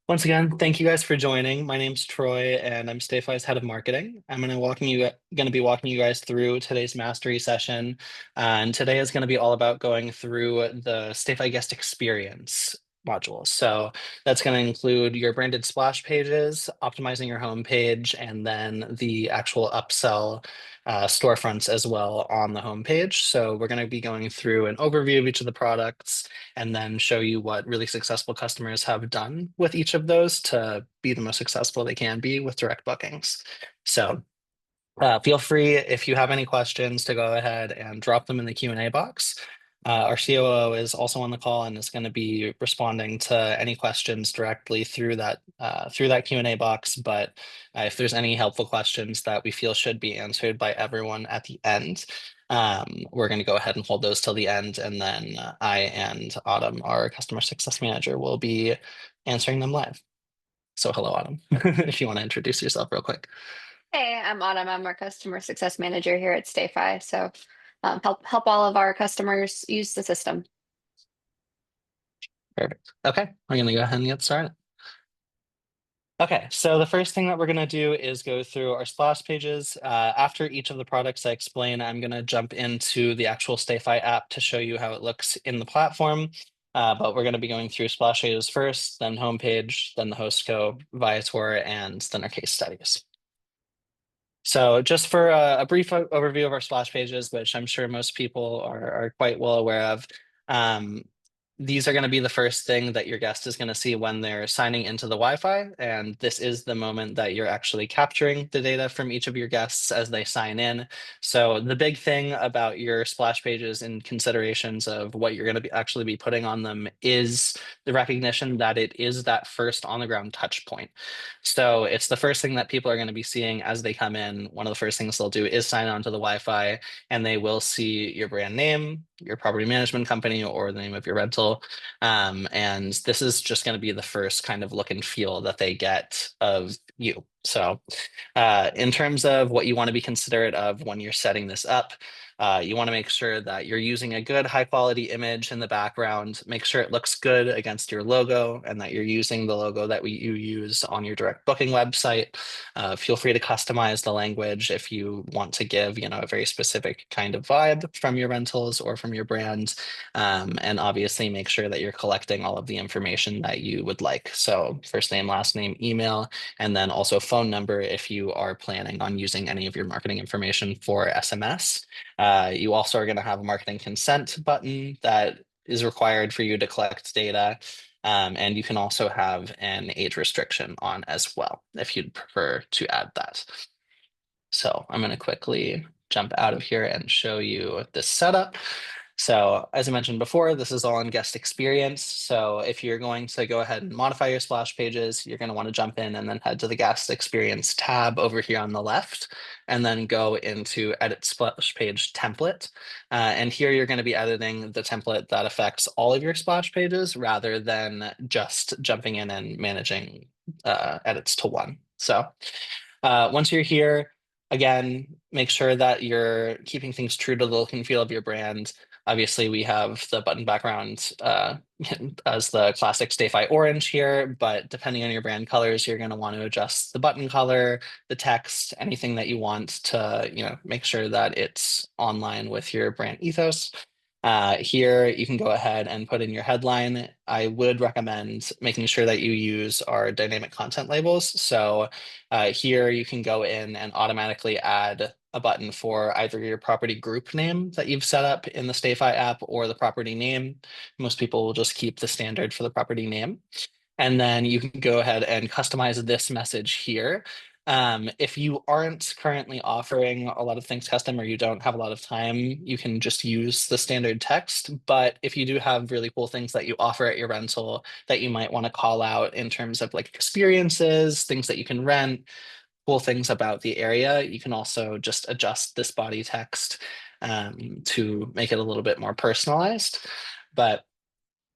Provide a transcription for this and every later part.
Once again, thank you guys for joining. My name's Troy, and I'm StayFi's head of marketing. I'm going to be walking you guys through today's mastery session, and today is going to be all about going through the StayFi Guest Experience module. So that's going to include your branded splash pages, optimizing your homepage, and then the actual upsell storefronts as well on the homepage. So we're going to be going through an overview of each of the products and then show you what really successful customers have done with each of those to be the most successful they can be with direct bookings. So feel free, if you have any questions, to go ahead and drop them in the Q&A box. Our COO is also on the call and is going to be responding to any questions directly through that Q&A box. But if there's any helpful questions that we feel should be answered by everyone at the end, we're going to go ahead and hold those till the end. And then I and Autumn, our customer success manager, will be answering them live. So hello, Autumn, if you want to introduce yourself real quick. Hey, I'm Autumn. I'm our customer success manager here at StayFi. So help all of our customers use the system. Perfect. Okay, we're going to go ahead and get started. Okay, so the first thing that we're going to do is go through our splash pages. After each of the products I explain, I'm going to jump into the actual StayFi app to show you how it looks in the platform. But we're going to be going through splash pages first, then homepage, then the host code, Viator, and then our case studies. So just for a brief overview of our splash pages, which I'm sure most people are quite well aware of, these are going to be the first thing that your guest is going to see when they're signing into the Wi-Fi. And this is the moment that you're actually capturing the data from each of your guests as they sign in. So the big thing about your splash pages and considerations of what you're going to actually be putting on them is the recognition that it is that first on the ground touch point. So it's the first thing that people are going to be seeing as they come in. One of the first things they'll do is sign on to the Wi-Fi, and they will see your brand name, your property management company, or the name of your rental. And this is just going to be the first kind of look and feel that they get of you. So in terms of what you want to be considerate of when you're setting this up, you want to make sure that you're using a good high quality image in the background. Make sure it looks good against your logo and that you're using the logo that you use on your direct booking website. Feel free to customize the language if you want to give, a very specific kind of vibe from your rentals or from your brand. And obviously make sure that you're collecting all of the information that you would like. So first name, last name, email, and then also phone number if you are planning on using any of your marketing information for SMS. You also are going to have a marketing consent button that is required for you to collect data. And you can also have an age restriction on as well, if you'd prefer to add that. So I'm going to quickly jump out of here and show you this setup. So as I mentioned before, this is all in guest experience. So if you're going to go ahead and modify your splash pages, you're going to want to jump in and then head to the guest experience tab over here on the left, and then go into edit splash page template. And here you're going to be editing the template that affects all of your splash pages rather than just jumping in and managing edits to one. So once you're here, again, make sure that you're keeping things true to the look and feel of your brand. Obviously, we have the button background as the classic StayFi orange here, but depending on your brand colors, you're going to want to adjust the button color, the text, anything that you want to, make sure that it's online with your brand ethos. Here, you can go ahead and put in your headline. I would recommend making sure that you use our dynamic content labels. So here you can go in and automatically add a button for either your property group name that you've set up in the StayFi app or the property name. Most people will just keep the standard for the property name. And then you can go ahead and customize this message here. If you aren't currently offering a lot of things custom or you don't have a lot of time, you can just use the standard text. But if you do have really cool things that you offer at your rental that you might want to call out in terms of like experiences, things that you can rent, cool things about the area, you can also just adjust this body text to make it a little bit more personalized. But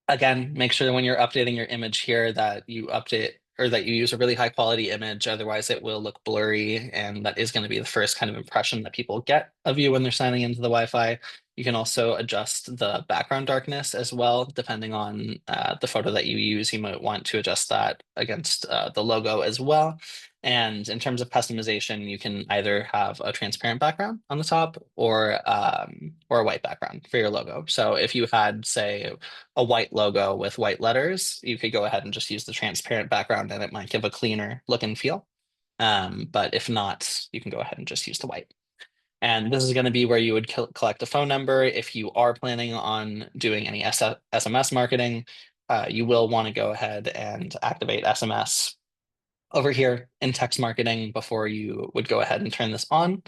again, make sure when you're updating your image here that you update or that you use a really high quality image. Otherwise, it will look blurry. And that is going to be the first kind of impression that people get of you when they're signing into the Wi-Fi. You can also adjust the background darkness as well, depending on the photo that you use. You might want to adjust that against the logo as well. And in terms of customization, you can either have a transparent background on the top or a white background for your logo. So if you had, say, a white logo with white letters, you could go ahead and just use the transparent background and it might give a cleaner look and feel. But if not, you can go ahead and just use the white. And this is going to be where you would collect a phone number. If you are planning on doing any SMS marketing, you will want to go ahead and activate SMS over here in text marketing before you would go ahead and turn this on.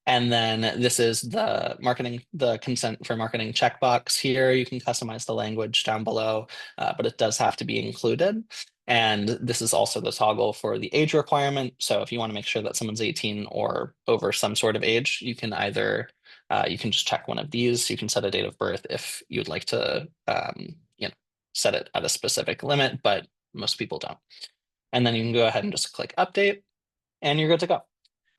And then this is the consent for marketing checkbox here. You can customize the language down below, but it does have to be included. And this is also the toggle for the age requirement. So if you want to make sure that someone's 18 or over some sort of age, you can either, you can just check one of these. You can set a date of birth if you'd like to, set it at a specific limit, but most people don't. And then you can go ahead and just click update and you're good to go.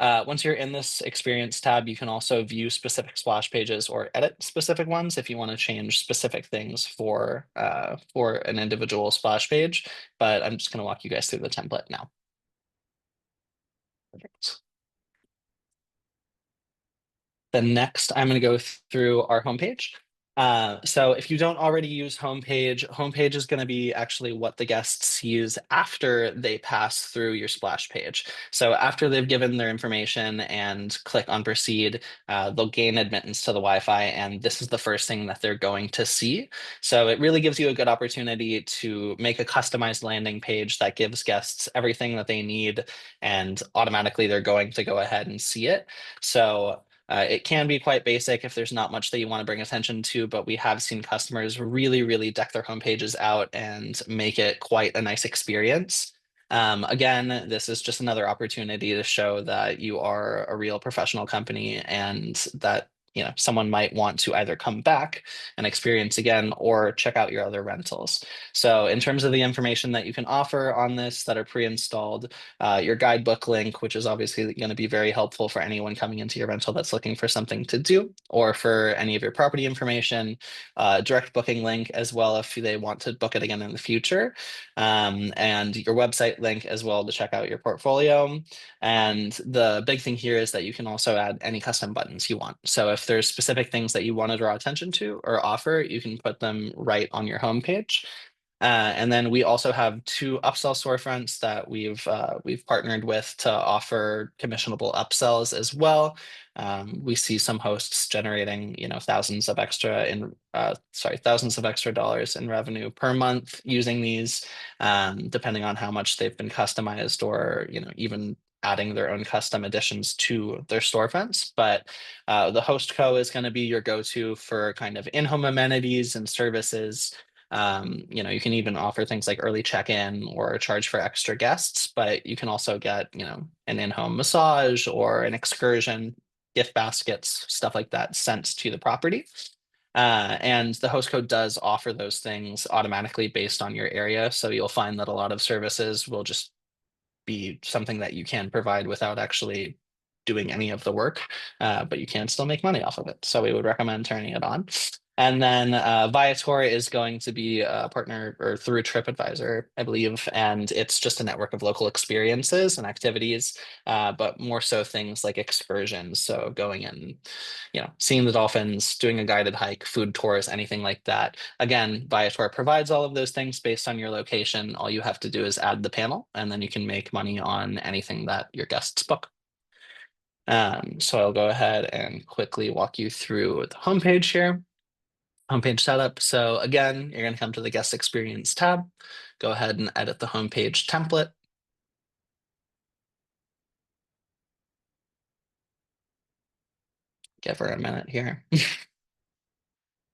Once you're in this experience tab, you can also view specific splash pages or edit specific ones if you want to change specific things for an individual splash page. But I'm just going to walk you guys through the template now. Perfect. Then next, I'm going to go through our homepage. So if you don't already use homepage is going to be actually what the guests use after they pass through your splash page. So after they've given their information and click on proceed, they'll gain admittance to the Wi-Fi, and this is the first thing that they're going to see. So it really gives you a good opportunity to make a customized landing page that gives guests everything that they need, and automatically they're going to go ahead and see it. So it can be quite basic if there's not much that you want to bring attention to, but we have seen customers really, really deck their home pages out and make it quite a nice experience. Again, this is just another opportunity to show that you are a real professional company and that someone might want to either come back and experience again or check out your other rentals. So in terms of the information that you can offer on this that are pre-installed, your guidebook link, which is obviously going to be very helpful for anyone coming into your rental that's looking for something to do, or for any of your property information, direct booking link as well if they want to book it again in the future, and your website link as well to check out your portfolio. And the big thing here is that you can also add any custom buttons you want. So if there's specific things that you want to draw attention to or offer, you can put them right on your homepage. And then we also have 2 upsell storefronts that we've partnered with to offer commissionable upsells as well. We see some hosts generating thousands of extra dollars in revenue per month using these, depending on how much they've been customized or even adding their own custom additions to their storefronts. But the host co is going to be your go-to for kind of in-home amenities and services. You can even offer things like early check-in or charge for extra guests, but you can also get an in-home massage or an excursion, gift baskets, stuff like that sent to the property. And the host code does offer those things automatically based on your area. So you'll find that a lot of services will just be something that you can provide without actually doing any of the work, but you can still make money off of it. So we would recommend turning it on. And then Viator is going to be a partner or through TripAdvisor, I believe, and it's just a network of local experiences and activities, but more so things like excursions. So going and seeing the dolphins, doing a guided hike, food tours, anything like that. Again, Viator provides all of those things based on your location. All you have to do is add the panel, and then you can make money on anything that your guests book. So I'll go ahead and quickly walk you through the homepage here. Homepage setup. So again, you're going to come to the guest experience tab, go ahead and edit the homepage template. Give her a minute here.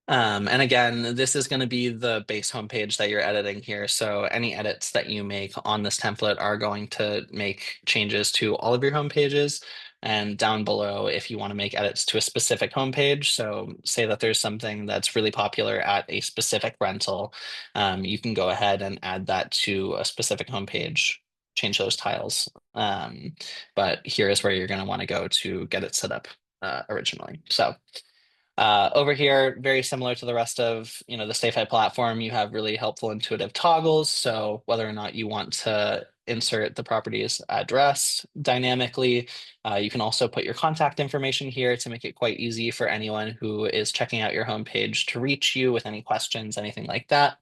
And again, this is going to be the base homepage that you're editing here. So any edits that you make on this template are going to make changes to all of your homepages. And down below, if you want to make edits to a specific homepage, so say that there's something that's really popular at a specific rental, you can go ahead and add that to a specific homepage, change those tiles. But here is where you're going to want to go to get it set up originally. So Over here, very similar to the rest of the StayFi platform, you have really helpful intuitive toggles. So whether or not you want to insert the property's address dynamically, you can also put your contact information here to make it quite easy for anyone who is checking out your homepage to reach you with any questions, anything like that.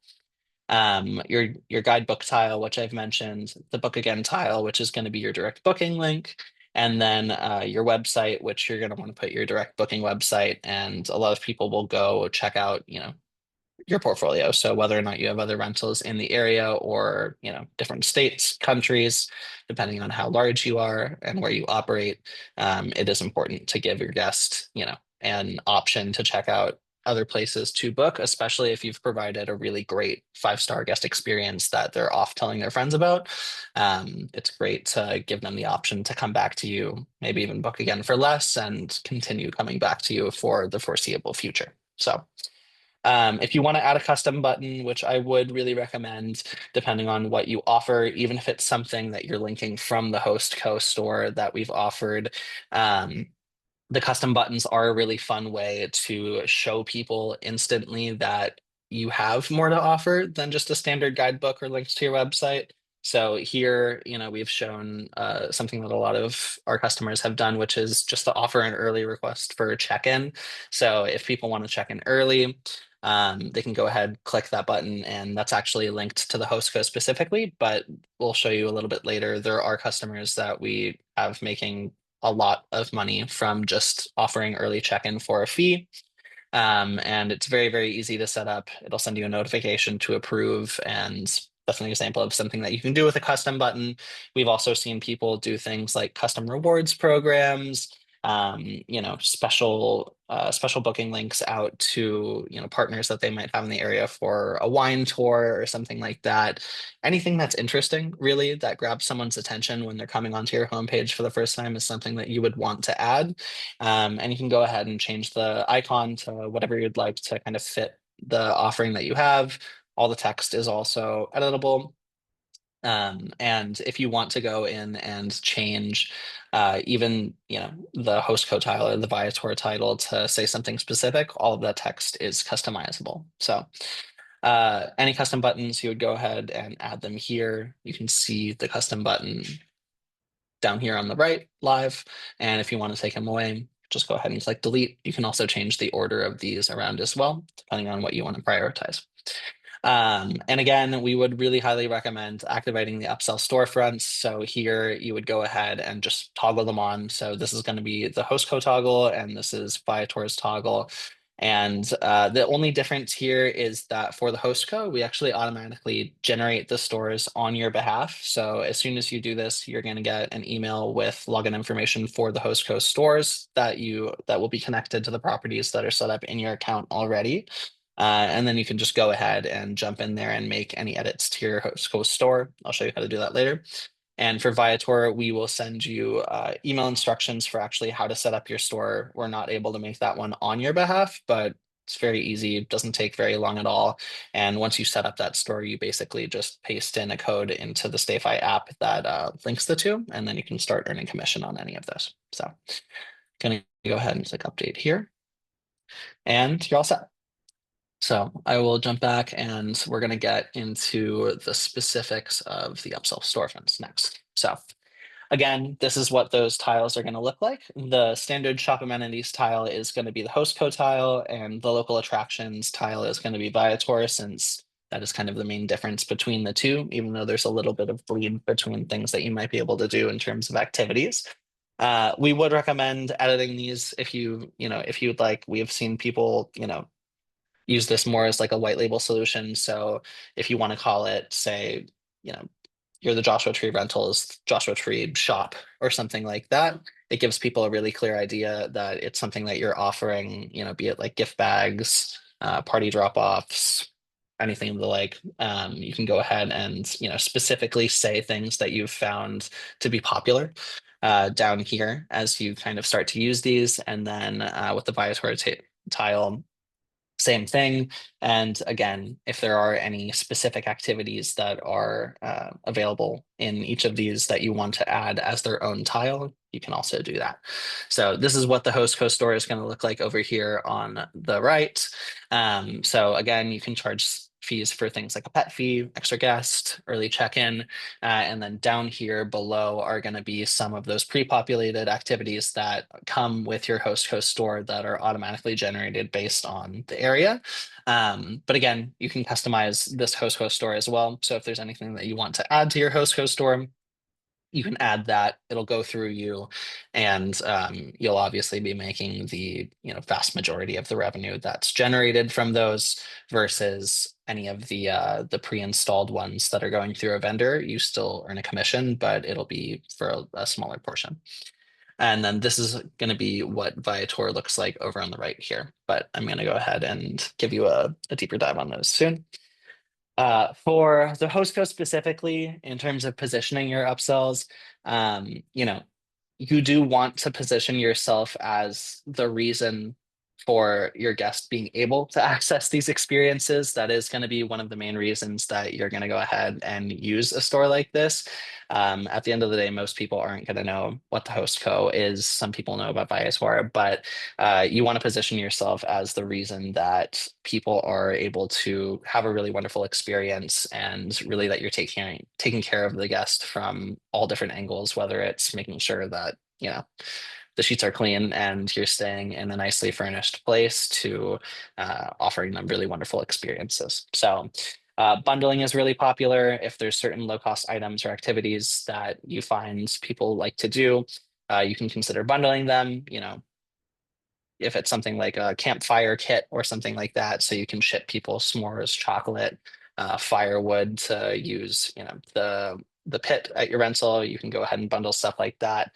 Your guidebook tile, which I've mentioned, the book again tile, which is going to be your direct booking link, and then your website, which you're going to want to put your direct booking website. And a lot of people will go check out, your portfolio. So whether or not you have other rentals in the area or, different states, countries, depending on how large you are and where you operate, it is important to give your guest, an option to check out other places to book, especially if you've provided a really great 5-star guest experience that they're off telling their friends about. It's great to give them the option to come back to you, maybe even book again for less and continue coming back to you for the foreseeable future. So if you want to add a custom button, which I would really recommend, depending on what you offer, even if it's something that you're linking from the host co store that we've offered, the custom buttons are a really fun way to show people instantly that you have more to offer than just a standard guidebook or links to your website. So here, we've shown something that a lot of our customers have done, which is just to offer an early request for check-in. So if people want to check in early, they can go ahead, click that button, and that's actually linked to the host code specifically, but we'll show you a little bit later. There are customers that we have making a lot of money from just offering early check-in for a fee. And it's very, very easy to set up. It'll send you a notification to approve, and that's an example of something that you can do with a custom button. We've also seen people do things like custom rewards programs, special booking links out to partners that they might have in the area for a wine tour or something like that. Anything that's interesting, really, that grabs someone's attention when they're coming onto your homepage for the first time is something that you would want to add. And you can go ahead and change the icon to whatever you'd like to kind of fit the offering that you have. All the text is also editable. And if you want to go in and change even the host code title or the Viator title to say something specific, all of that text is customizable. So any custom buttons, you would go ahead and add them here. You can see the custom button down here on the right live. And if you want to take them away, just go ahead and click delete. You can also change the order of these around as well, depending on what you want to prioritize. And again, we would really highly recommend activating the upsell storefronts. So here you would go ahead and just toggle them on. So this is going to be the host code toggle, and this is Viator's toggle. And the only difference here is that for the host code, we actually automatically generate the stores on your behalf. So as soon as you do this, you're going to get an email with login information for the host code stores that will be connected to the properties that are set up in your account already. And then you can just go ahead and jump in there and make any edits to your host code store. I'll show you how to do that later. And for Viator, we will send you email instructions for actually how to set up your store. We're not able to make that one on your behalf, but it's very easy. It doesn't take very long at all. And once you set up that store, you basically just paste in a code into the StayFi app that links the two, and then you can start earning commission on any of those. So gonna go ahead and click update here, and you're all set. So I will jump back and we're going to get into the specifics of the upsell storefronts next. So again, this is what those tiles are going to look like. The standard shop amenities tile is going to be the host code tile, and the local attractions tile is going to be Viator, since that is kind of the main difference between the two, even though there's a little bit of bleed between things that you might be able to do in terms of activities. We would recommend editing these if you'd like. We have seen people, use this more as like a white label solution. So if you want to call it, say, you're the Joshua Tree Rentals, Joshua Tree Shop, or something like that, it gives people a really clear idea that it's something that you're offering, be it like gift bags, party drop-offs, anything of the like. You can go ahead and, specifically say things that you've found to be popular down here as you kind of start to use these. And then with the Viator tile, same thing. And again, if there are any specific activities that are available in each of these that you want to add as their own tile, you can also do that. So this is what the host co-store is going to look like over here on the right. So again, you can charge fees for things like a pet fee, extra guest, early check-in, and then down here below are going to be some of those pre-populated activities that come with your host co-store that are automatically generated based on the area. But again, you can customize this host co-store as well. So if there's anything that you want to add to your host co-store, you can add that. It'll go through you, and you'll obviously be making the vast majority of the revenue that's generated from those versus any of the pre-installed ones that are going through a vendor. You still earn a commission, but it'll be for a smaller portion. And then this is going to be what Viator looks like over on the right here. But I'm going to go ahead and give you a deeper dive on those soon. For the host code specifically, in terms of positioning your upsells, you do want to position yourself as the reason for your guest being able to access these experiences. That is going to be one of the main reasons that you're going to go ahead and use a store like this. At the end of the day, most people aren't going to know what the host co is. Some people know about Viator, but you want to position yourself as the reason that people are able to have a really wonderful experience, and really that you're taking care of the guest from all different angles, whether it's making sure that the sheets are clean and you're staying in a nicely furnished place, to offering them really wonderful experiences. So bundling is really popular. If there's certain low cost items or activities that you find people like to do, you can consider bundling them. If it's something like a campfire kit or something like that, so you can ship people s'mores, chocolate, firewood to use, the pit at your rental, you can go ahead and bundle stuff like that.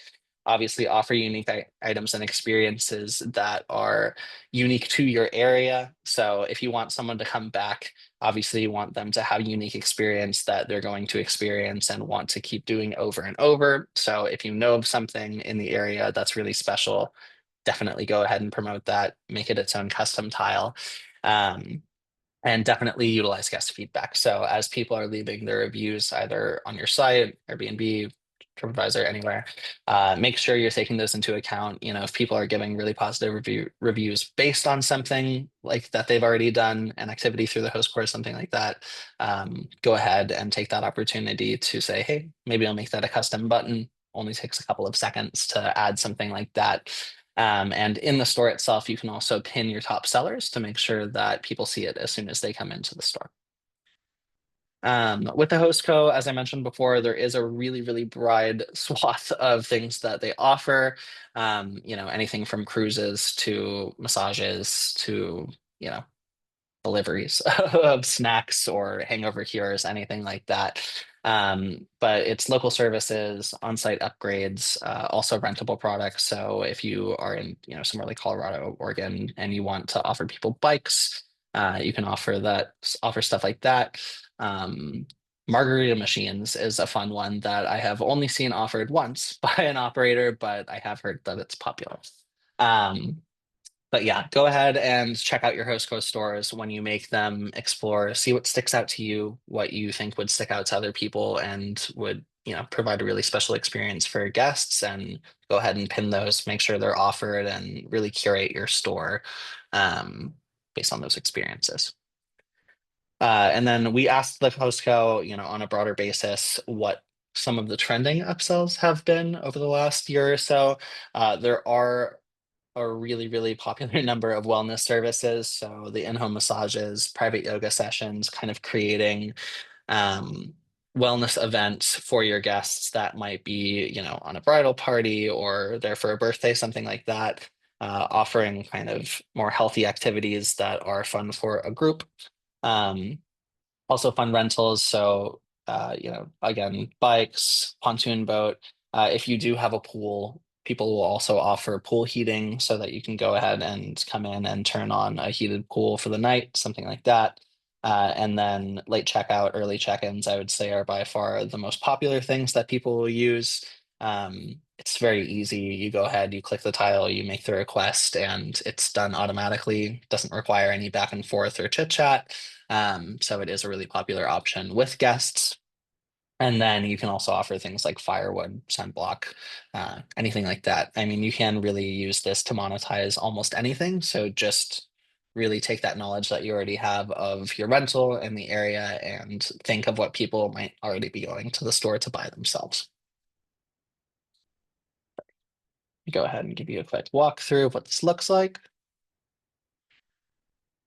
Obviously, offer unique items and experiences that are unique to your area. So if you want someone to come back, obviously you want them to have a unique experience that they're going to experience and want to keep doing over and over. So if you know of something in the area that's really special, definitely go ahead and promote that, make it its own custom tile. And definitely utilize guest feedback. So as people are leaving their reviews either on your site, Airbnb, TripAdvisor, anywhere, make sure you're taking those into account. If people are giving really positive reviews based on something like that they've already done, an activity through the host course, something like that, go ahead and take that opportunity to say, hey, maybe I'll make that a custom button. Only takes a couple of seconds to add something like that. And in the store itself, you can also pin your top sellers to make sure that people see it as soon as they come into the store. With the host co, as I mentioned before, there is a really, really broad swath of things that they offer. Anything from cruises to massages to, deliveries of snacks or hangover cures, anything like that. But it's local services, on-site upgrades, also rentable products. So if you are in, somewhere like Colorado, Oregon, and you want to offer people bikes, you can offer stuff like that. Margarita machines is a fun one that I have only seen offered once by an operator, but I have heard that it's popular. But yeah, go ahead and check out your host co stores when you make them, explore, see what sticks out to you, what you think would stick out to other people and would, provide a really special experience for your guests, and go ahead and pin those, make sure they're offered, and really curate your store based on those experiences. And then we asked the host co, on a broader basis, what some of the trending upsells have been over the last year or so. There are a really, really popular number of wellness services. So the in-home massages, private yoga sessions, kind of creating wellness events for your guests that might be, on a bridal party or there for a birthday, something like that. Offering kind of more healthy activities that are fun for a group. Um, Also fun rentals. So, again, bikes, pontoon boat. If you do have a pool, people will also offer pool heating so that you can go ahead and come in and turn on a heated pool for the night, something like that. And then late checkout, early check-ins, I would say, are by far the most popular things that people will use. It's very easy. You go ahead, you click the tile, you make the request, and it's done automatically. Doesn't require any back and forth or chit chat. So it is a really popular option with guests. And then you can also offer things like firewood, sunblock, anything like that. I mean, you can really use this to monetize almost anything. So just really take that knowledge that you already have of your rental and the area and think of what people might already be going to the store to buy themselves. Go ahead and give you a quick walkthrough of what this looks like.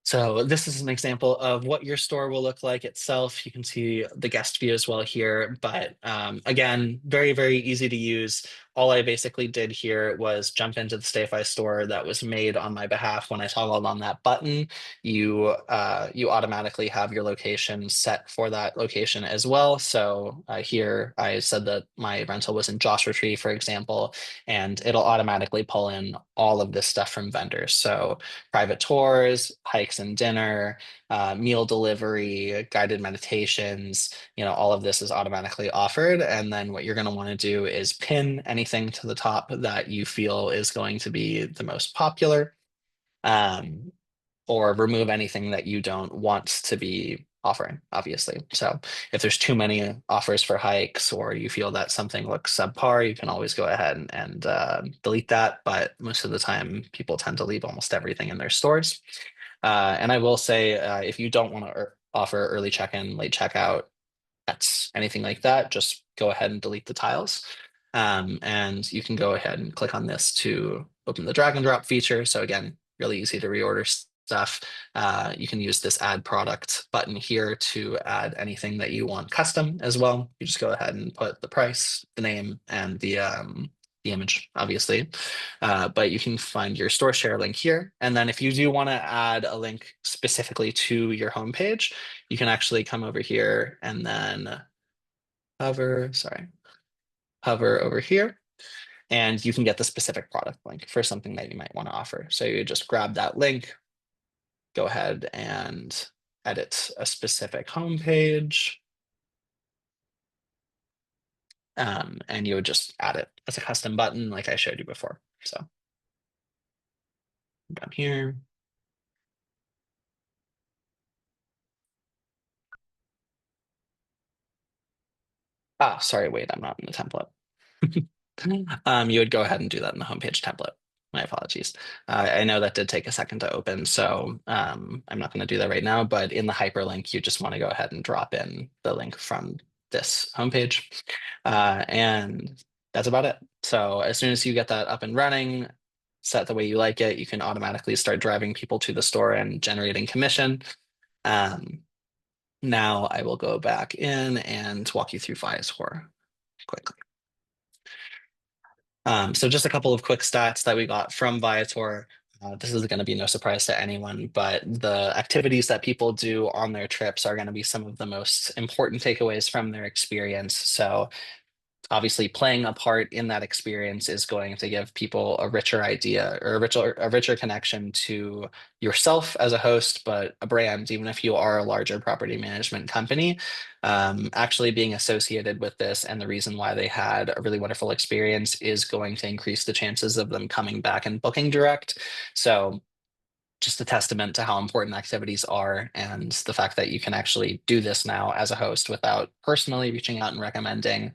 So this is an example of what your store will look like itself. You can see the guest view as well here, but again, very, very easy to use. All I basically did here was jump into the StayFi store that was made on my behalf. When I toggled on that button, you automatically have your location set for that location as well. So here I said that my rental was in Joshua Tree, for example, and it'll automatically pull in all of this stuff from vendors. So private tours, hikes and dinner, meal delivery, guided meditations, all of this is automatically offered. And then what you're going to want to do is pin anything to the top that you feel is going to be the most popular, um, or remove anything that you don't want to be offering, obviously. So if there's too many offers for hikes or you feel that something looks subpar, you can always go ahead and delete that. But most of the time, people tend to leave almost everything in their stores. And I will say, if you don't want to offer early check-in, late checkout, that's anything like that, just go ahead and delete the tiles. And you can go ahead and click on this to open the drag and drop feature. So again, really easy to reorder stuff. You can use this add product button here to add anything that you want custom as well. You just go ahead and put the price, the name, and the image, obviously. But you can find your store share link here. And then if you do want to add a link specifically to your homepage, you can actually come over here and then hover over here, and you can get the specific product link for something that you might want to offer. So you just grab that link, go ahead and edit a specific homepage, and you would just add it as a custom button like I showed you before. So down here. Ah, sorry, wait, I'm not in the template. You would go ahead and do that in the homepage template. My apologies. I know that did take a second to open, so I'm not going to do that right now, but in the hyperlink, you just want to go ahead and drop in the link from this homepage. And that's about it. So as soon as you get that up and running, set the way you like it, you can automatically start driving people to the store and generating commission. Now I will go back in and walk you through Viator quickly. So just a couple of quick stats that we got from Viator. This is going to be no surprise to anyone, but the activities that people do on their trips are going to be some of the most important takeaways from their experience. So obviously playing a part in that experience is going to give people a richer idea or a richer connection to yourself as a host, but a brand, even if you are a larger property management company, actually being associated with this and the reason why they had a really wonderful experience is going to increase the chances of them coming back and booking direct. So just a testament to how important activities are and the fact that you can actually do this now as a host without personally reaching out and recommending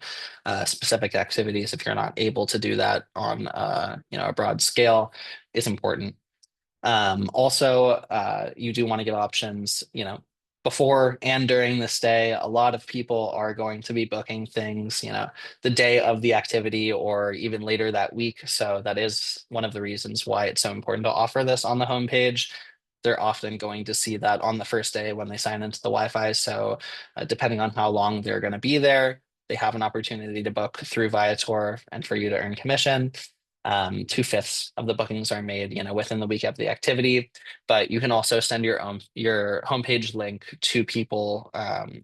specific activities if you're not able to do that on a broad scale is important. Also, you do want to give options, before and during the stay. A lot of people are going to be booking things, the day of the activity or even later that week. So that is one of the reasons why it's so important to offer this on the homepage. They're often going to see that on the first day when they sign into the Wi-Fi. So depending on how long they're going to be there, they have an opportunity to book through Viator and for you to earn commission. 2/5 of the bookings are made, within the week of the activity, but you can also send your homepage link to people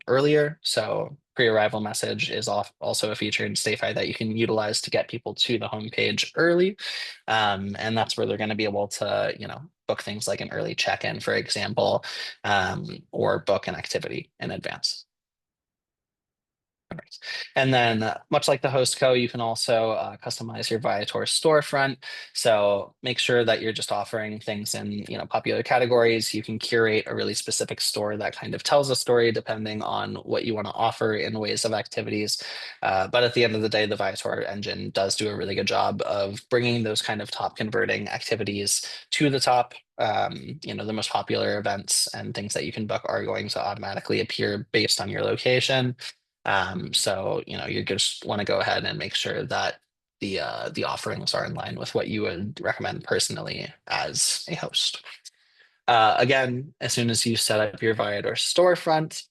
earlier. So pre-arrival message is also a feature in StayFi that you can utilize to get people to the homepage early. And that's where they're going to be able to, book things like an early check-in, for example, or book an activity in advance. Perfect. And then, much like the host co, you can also customize your Viator storefront. So make sure that you're just offering things in, popular categories. You can curate a really specific store that kind of tells a story depending on what you want to offer in ways of activities. But at the end of the day, the Viator engine does do a really good job of bringing those kind of top converting activities to the top. The most popular events and things that you can book are going to automatically appear based on your location. So you just want to go ahead and make sure that the offerings are in line with what you would recommend personally as a host. Again, as soon as you set up your Viator storefront,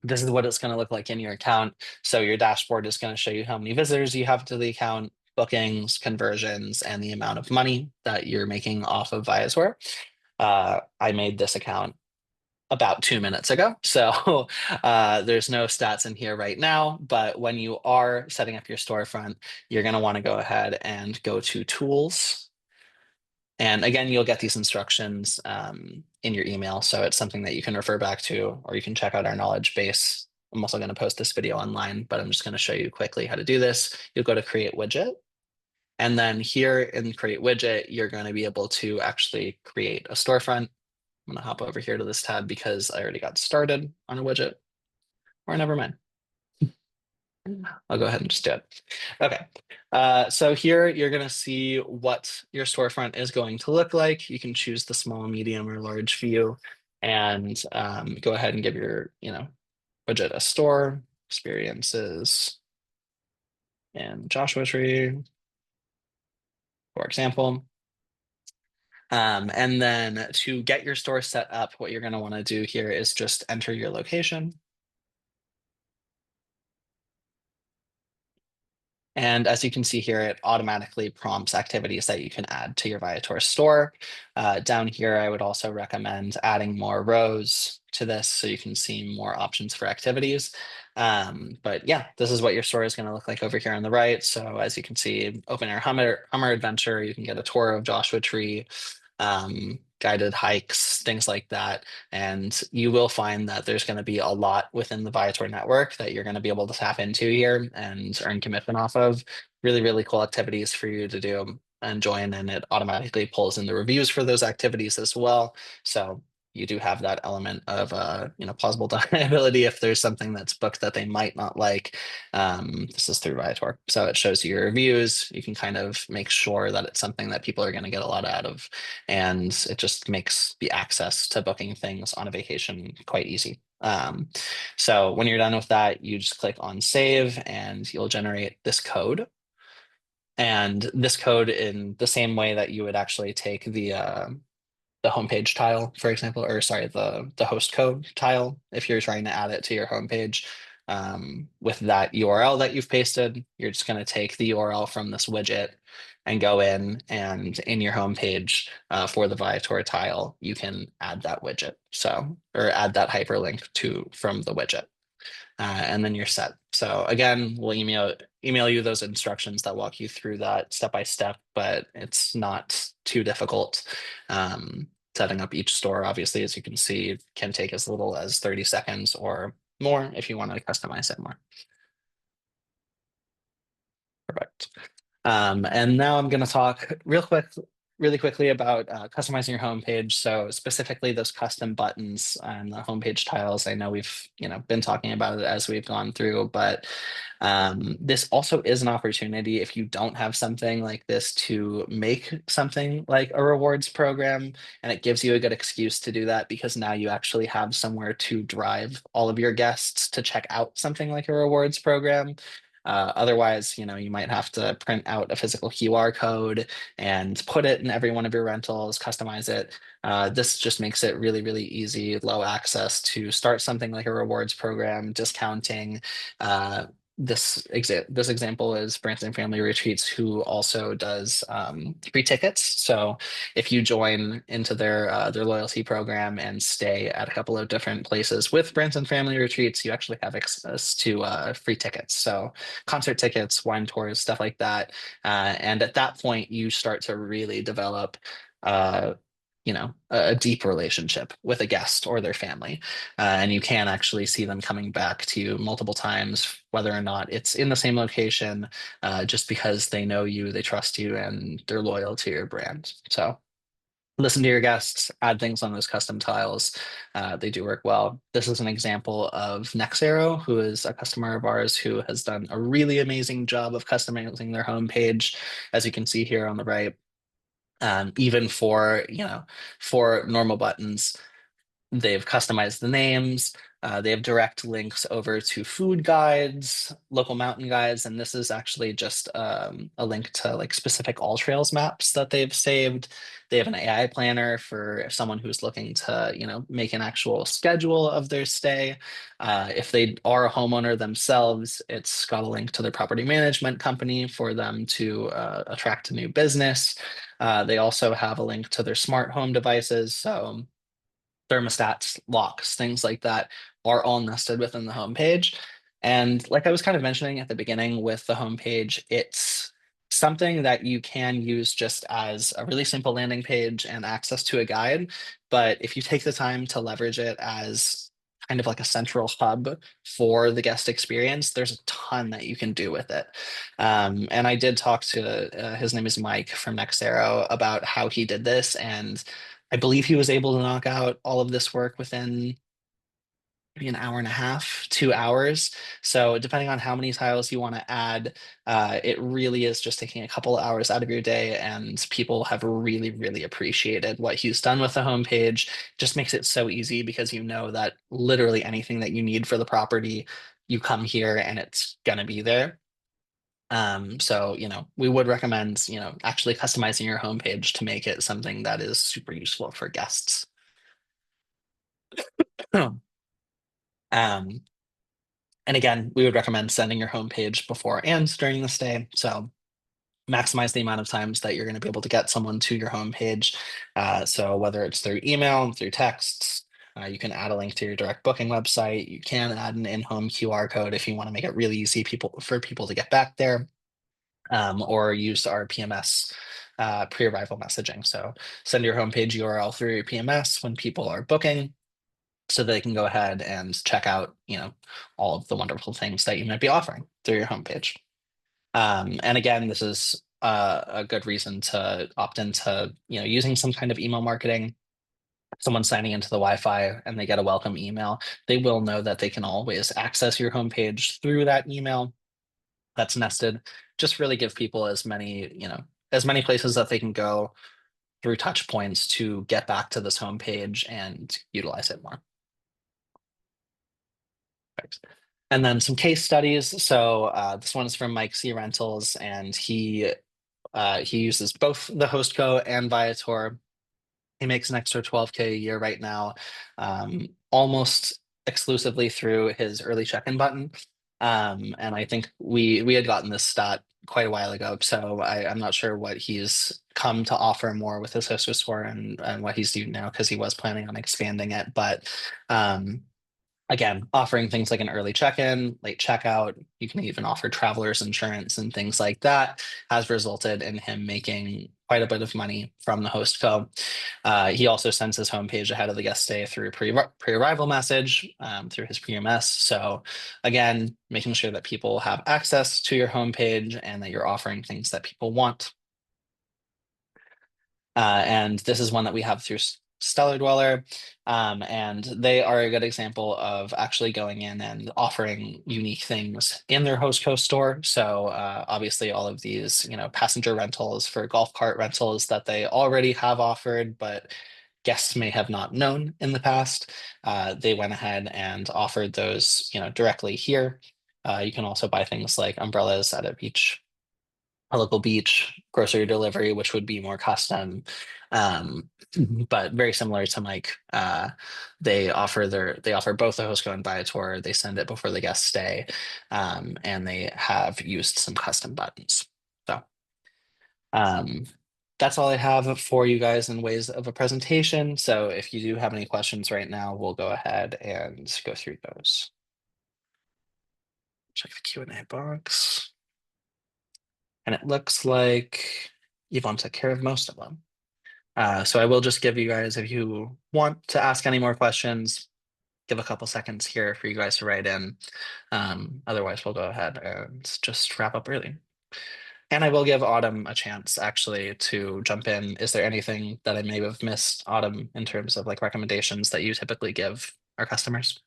this is what it's going to look like in your account. So your dashboard is going to show you how many visitors you have to the account, bookings, conversions, and the amount of money that you're making off of Viator. I made this account about 2 minutes ago. So there's no stats in here right now, but when you are setting up your storefront, you're going to want to go ahead and go to tools. And again, you'll get these instructions in your email. So it's something that you can refer back to, or you can check out our knowledge base. I'm also going to post this video online, but I'm just going to show you quickly how to do this. You'll go to create widget. And then here in create widget, you're going to be able to actually create a storefront. I'm going to hop over here to this tab because I already got started on a widget, or never mind. I'll go ahead and just do it. Okay, so here you're going to see what your storefront is going to look like. You can choose the small, medium, or large view, and go ahead and give your widget a store, experiences, and Joshua Tree, for example. And then to get your store set up, what you're going to want to do here is just enter your location. And as you can see here, it automatically prompts activities that you can add to your Viator store. Down here, I would also recommend adding more rows to this so you can see more options for activities. But yeah, this is what your store is going to look like over here on the right. So as you can see, open air Hummer adventure, you can get a tour of Joshua Tree, guided hikes, things like that. And you will find that there's going to be a lot within the Viator network that you're going to be able to tap into here and earn commitment off of. Really, really cool activities for you to do and join, and it automatically pulls in the reviews for those activities as well. So you do have that element of plausible deniability if there's something that's booked that they might not like. This is through Viator, so it shows you your reviews. You can kind of make sure that it's something that people are going to get a lot out of, and it just makes the access to booking things on a vacation quite easy. So when you're done with that, you just click on save and you'll generate this code. And this code, in the same way that you would actually take the homepage tile, for example, or sorry, the host code tile, if you're trying to add it to your homepage, with that URL that you've pasted, you're just going to take the URL from this widget and go in, and in your homepage for the Viator tile, you can add that widget. So, or add that hyperlink from the widget. And then you're set. So again, we'll email you those instructions that walk you through that step by step, but it's not too difficult. Setting up each store, obviously, as you can see, can take as little as 30 seconds or more if you want to customize it more. Perfect. And now I'm going to talk really quickly about customizing your homepage. So specifically those custom buttons and the homepage tiles. I know we've been talking about it as we've gone through, but this also is an opportunity if you don't have something like this to make something like a rewards program, and it gives you a good excuse to do that because now you actually have somewhere to drive all of your guests to check out something like a rewards program. Otherwise, you might have to print out a physical QR code and put it in every one of your rentals, customize it. This just makes it really, really easy, low access to start something like a rewards program, discounting. This example is Branson Family Retreats, who also does free tickets. So if you join into their loyalty program and stay at a couple of different places with Branson Family Retreats, you actually have access to free tickets. So concert tickets, wine tours, stuff like that. And at that point, you start to really develop a deep relationship with a guest or their family. And you can actually see them coming back to you multiple times, whether or not it's in the same location, just because they know you, they trust you, and they're loyal to your brand. So listen to your guests, add things on those custom tiles. They do work well. This is an example of Nexarrow, who is a customer of ours who has done a really amazing job of customizing their homepage, as you can see here on the right. Even for normal buttons, they've customized the names. They have direct links over to food guides, local mountain guides, and this is actually just a link to like specific all trails maps that they've saved. They have an AI planner for someone who's looking to, make an actual schedule of their stay. If they are a homeowner themselves, it's got a link to their property management company for them to attract a new business. They also have a link to their smart home devices. So thermostats, locks, things like that are all nested within the homepage. And like I was kind of mentioning at the beginning with the homepage, it's something that you can use just as a really simple landing page and access to a guide. But if you take the time to leverage it as kind of like a central hub for the guest experience, there's a ton that you can do with it. And I did talk to his name is Mike from Nexarrow about how he did this, and I believe he was able to knock out all of this work within maybe an hour and a half, 2 hours. So depending on how many tiles you want to add, it really is just taking a couple of hours out of your day, and people have really, really appreciated what he's done with the homepage. Just makes it so easy because you know that literally anything that you need for the property, you come here and it's gonna be there. So, we would recommend, actually customizing your homepage to make it something that is super useful for guests. Um, and again, we would recommend sending your homepage before and during the stay. So maximize the amount of times that you're going to be able to get someone to your homepage. So whether it's through email, through texts, you can add a link to your direct booking website. You can add an in-home QR code if you want to make it really easy for people to get back there. Or use our PMS pre-arrival messaging. So send your homepage URL through your PMS when people are booking, so they can go ahead and check out, all of the wonderful things that you might be offering through your homepage. And again, this is a good reason to opt into, using some kind of email marketing. If someone's signing into the Wi-Fi and they get a welcome email, they will know that they can always access your homepage through that email that's nested. Just really give people as many places that they can go through touch points to get back to this homepage and utilize it more. Right. And then some case studies. So this one is from Mike C Rentals, and he uses both the Hostco and Viator. He makes an extra 12K a year right now, almost exclusively through his early check-in button. And I think we had gotten this stat quite a while ago, so I'm not sure what he's come to offer more with his Hostco score and what he's doing now, because he was planning on expanding it. But again, offering things like an early check-in, late checkout, you can even offer traveler's insurance and things like that, has resulted in him making quite a bit of money from the host co. He also sends his homepage ahead of the guest stay through pre-arrival message through his PMS. So again, making sure that people have access to your homepage and that you're offering things that people want. And this is one that we have through Stellar Dweller. And they are a good example of actually going in and offering unique things in their host co store. So obviously all of these, passenger rentals for golf cart rentals that they already have offered, but guests may have not known in the past. They went ahead and offered those, directly here. You can also buy things like umbrellas at a local beach, grocery delivery, which would be more custom. Um, but very similar to Mike, they offer both the Hostco and Viator. They send it before the guests stay, and they have used some custom buttons. So um, that's all I have for you guys in ways of a presentation. So if you do have any questions right now, we'll go ahead and go through those. Check the Q&A box. And it looks like Yvonne took care of most of them. So I will just give you guys, if you want to ask any more questions, give a couple seconds here for you guys to write in. Otherwise, we'll go ahead and just wrap up early. And I will give Autumn a chance actually to jump in. Is there anything that I may have missed, Autumn, in terms of like recommendations that you typically give our customers?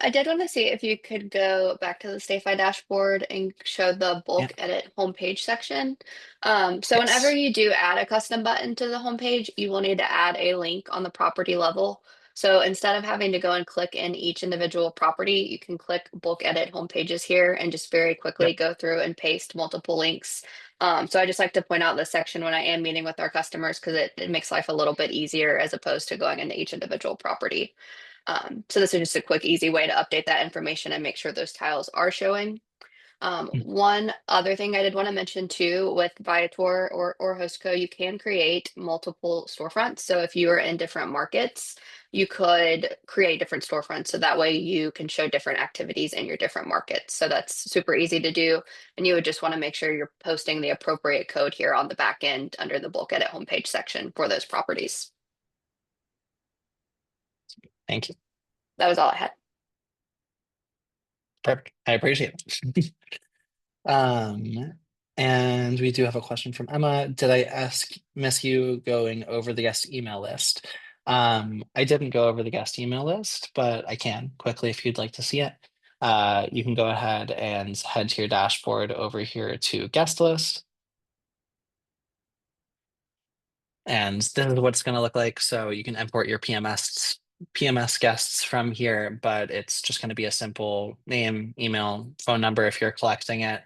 I did want to see if you could go back to the StayFi dashboard and show the Yeah. bulk edit homepage section. So whenever Yes. you do add a custom button to the homepage, you will need to add a link on the property level. So instead of having to go and click in each individual property, you can click bulk edit homepages here and just very quickly Yep. go through and paste multiple links. So I just like to point out this section when I am meeting with our customers because it makes life a little bit easier as opposed to going into each individual property. So this is just a quick, easy way to update that information and make sure those tiles are showing. Mm. One other thing I did want to mention too with Viator or Hostco, you can create multiple storefronts. So if you are in different markets, you could create different storefronts. So that way you can show different activities in your different markets. So that's super easy to do. And you would just want to make sure you're posting the appropriate code here on the back end under the bulk edit homepage section for those properties. Thank you. That was all I had. Perfect. I appreciate it. Um, and we do have a question from Emma. Did I miss you going over the guest email list? I didn't go over the guest email list, but I can quickly if you'd like to see it. You can go ahead and head to your dashboard over here to guest list. And this is what it's going to look like. So you can import your PMS guests from here, but it's just going to be a simple name, email, phone number if you're collecting it.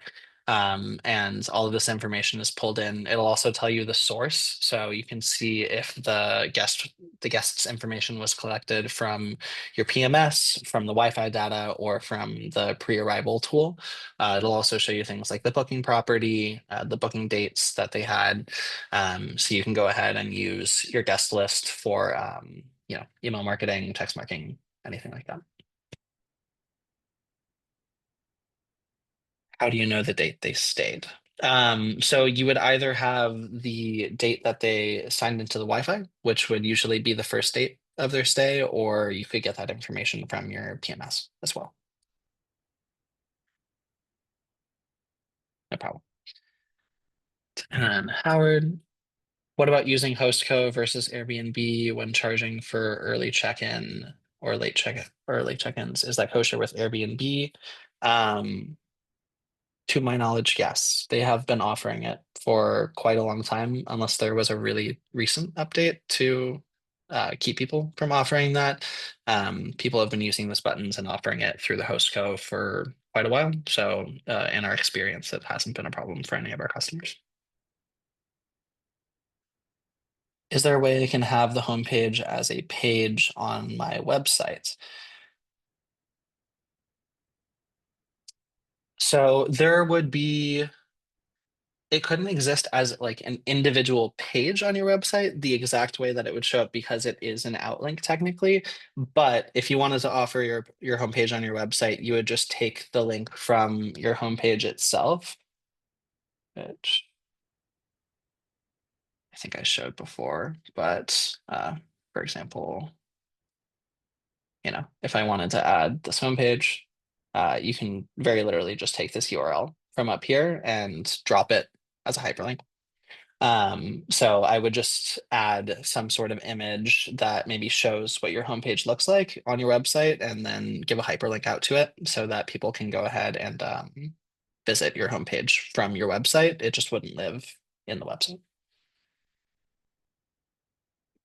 And all of this information is pulled in. It'll also tell you the source, so you can see if the guest's information was collected from your PMS, from the Wi-Fi data, or from the pre-arrival tool. It'll also show you things like the booking property, the booking dates that they had. So you can go ahead and use your guest list for email marketing, text marketing, anything like that. How do you know the date they stayed? So you would either have the date that they signed into the Wi-Fi, which would usually be the first date of their stay, or you could get that information from your PMS as well. No problem. And Howard, what about using Hostco versus Airbnb when charging for early check-in or late check-ins? Is that kosher with Airbnb? Um, To my knowledge, yes. They have been offering it for quite a long time, unless there was a really recent update to keep people from offering that. People have been using this buttons and offering it through the Hostco for quite a while. So, in our experience, it hasn't been a problem for any of our customers. Is there a way I can have the homepage as a page on my website? So there would be it couldn't exist as like an individual page on your website the exact way that it would show up because it is an outlink technically. But if you wanted to offer your homepage on your website, you would just take the link from your homepage itself, which I think I showed before. But for example, if I wanted to add this homepage, you can very literally just take this URL from up here and drop it as a hyperlink. So I would just add some sort of image that maybe shows what your homepage looks like on your website and then give a hyperlink out to it so that people can go ahead and visit your homepage from your website. It just wouldn't live in the website.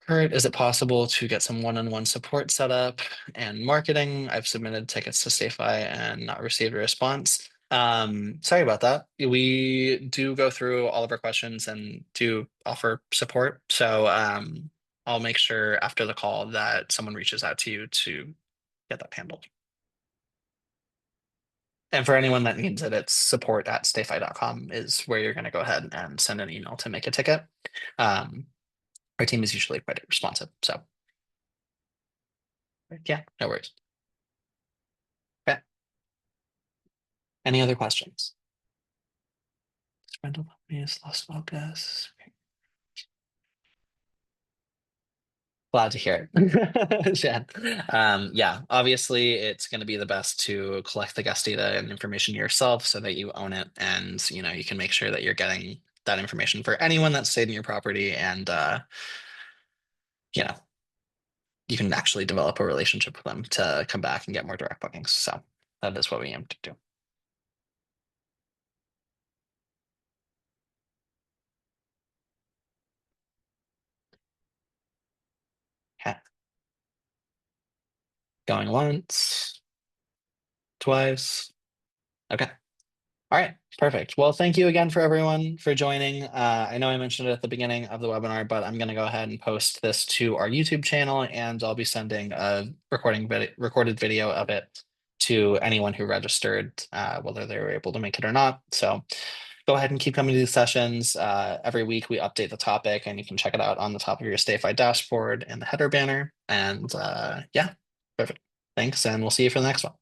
Kurt, is it possible to get some one-on-one support set up and marketing? I've submitted tickets to StayFi and not received a response. Sorry about that. We do go through all of our questions and do offer support. So I'll make sure after the call that someone reaches out to you to get that handled. And for anyone that needs it, it's support@stayfi.com is where you're going to go ahead and send an email to make a ticket. Um, our team is usually quite responsive. So yeah, no worries. Okay. Any other questions? Rental companies lost focus. Glad to hear it, Jen. Yeah, obviously, it's going to be the best to collect the guest data and information yourself so that you own it, and you can make sure that you're getting that information for anyone that's stayed in your property, and you know, you can actually develop a relationship with them to come back and get more direct bookings. So that is what we aim to do. Okay. Going once, twice. Okay. All right, perfect. Well, thank you again for everyone for joining. I know I mentioned it at the beginning of the webinar, but I'm going to go ahead and post this to our YouTube channel, and I'll be sending a recorded video of it to anyone who registered, whether they were able to make it or not. So go ahead and keep coming to these sessions. Every week we update the topic, and you can check it out on the top of your StayFi dashboard in the header banner. And yeah, perfect. Thanks, and we'll see you for the next one.